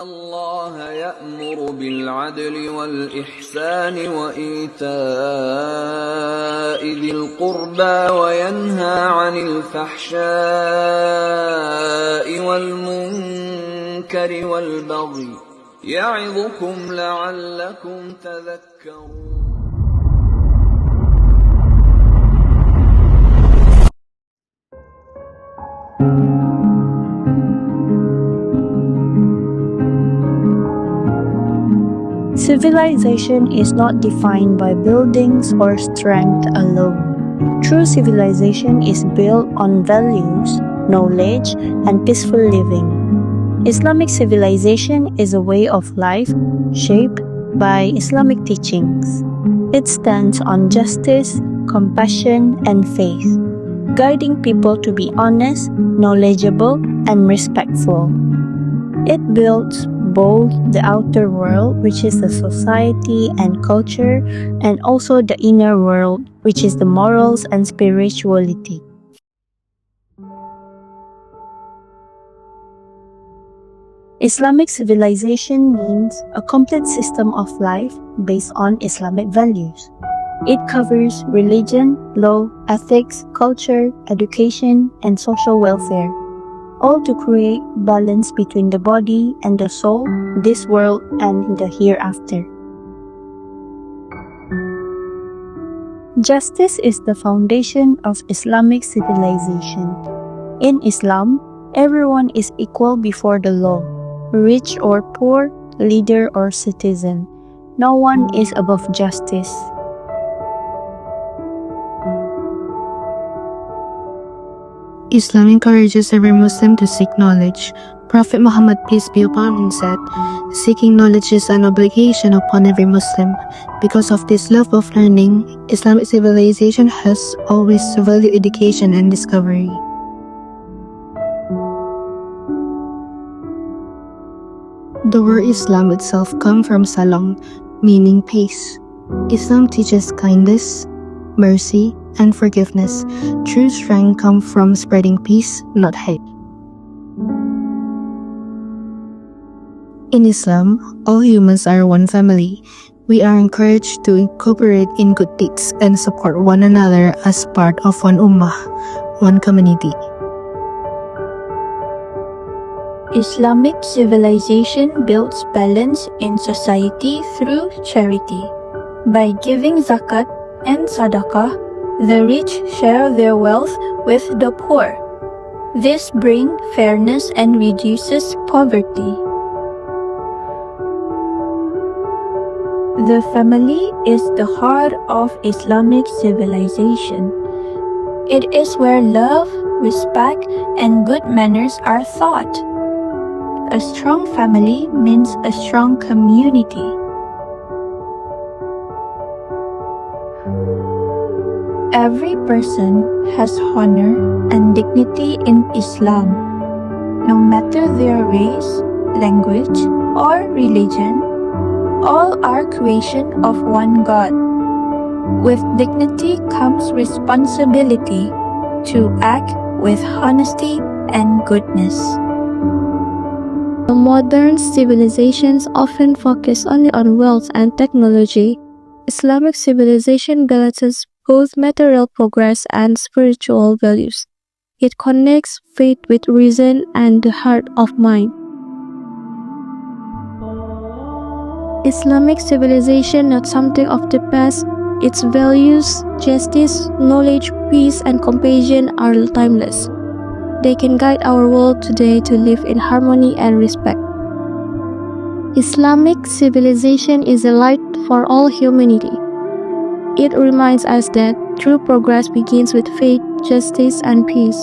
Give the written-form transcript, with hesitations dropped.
الله يأمر بالعدل والإحسان وإيتاء ذي القربى وينهى عن الفحشاء والمنكر والبغي يعظكم لعلكم تذكرون. Civilization is not defined by buildings or strength alone. True civilization is built on values, knowledge, and peaceful living. Islamic civilization is a way of life shaped by Islamic teachings. It stands on justice, compassion, and faith, guiding people to be honest, knowledgeable, and respectful. It builds both the outer world, which is the society and culture, and also the inner world, which is the morals and spirituality. Islamic civilization means a complete system of life based on Islamic values. It covers religion, law, ethics, culture, education, and social welfare, all to create balance between the body and the soul, this world and the hereafter. Justice is the foundation of Islamic civilization. In Islam, everyone is equal before the law, rich or poor, leader or citizen. No one is above justice. Islam encourages every Muslim to seek knowledge. Prophet Muhammad, peace be upon him, said, "Seeking knowledge is an obligation upon every Muslim." Because of this love of learning, Islamic civilization has always valued education and discovery. The word Islam itself comes from salam, meaning peace. Islam teaches kindness, mercy, and forgiveness. True strength comes from spreading peace, not hate. In Islam, all humans are one family. We are encouraged to cooperate in good deeds and support one another as part of one ummah, one community. Islamic civilization builds balance in society through charity. By giving zakat and sadaqah, the rich share their wealth with the poor. This brings fairness and reduces poverty. The family is the heart of Islamic civilization. It is where love, respect, and good manners are taught. A strong family means a strong community. Every person has honor and dignity in Islam, no matter their race, language, or religion. All are creation of one God. With dignity comes responsibility to act with honesty and goodness. Modern civilizations often focus only on wealth and technology. Islamic civilization balances both material progress and spiritual values. It connects faith with reason and the heart of mind. Islamic civilization not something of the past. Its values, justice, knowledge, peace, and compassion are timeless. They can guide our world today to live in harmony and respect. Islamic civilization is a light for all humanity. It reminds us that true progress begins with faith, justice, and peace.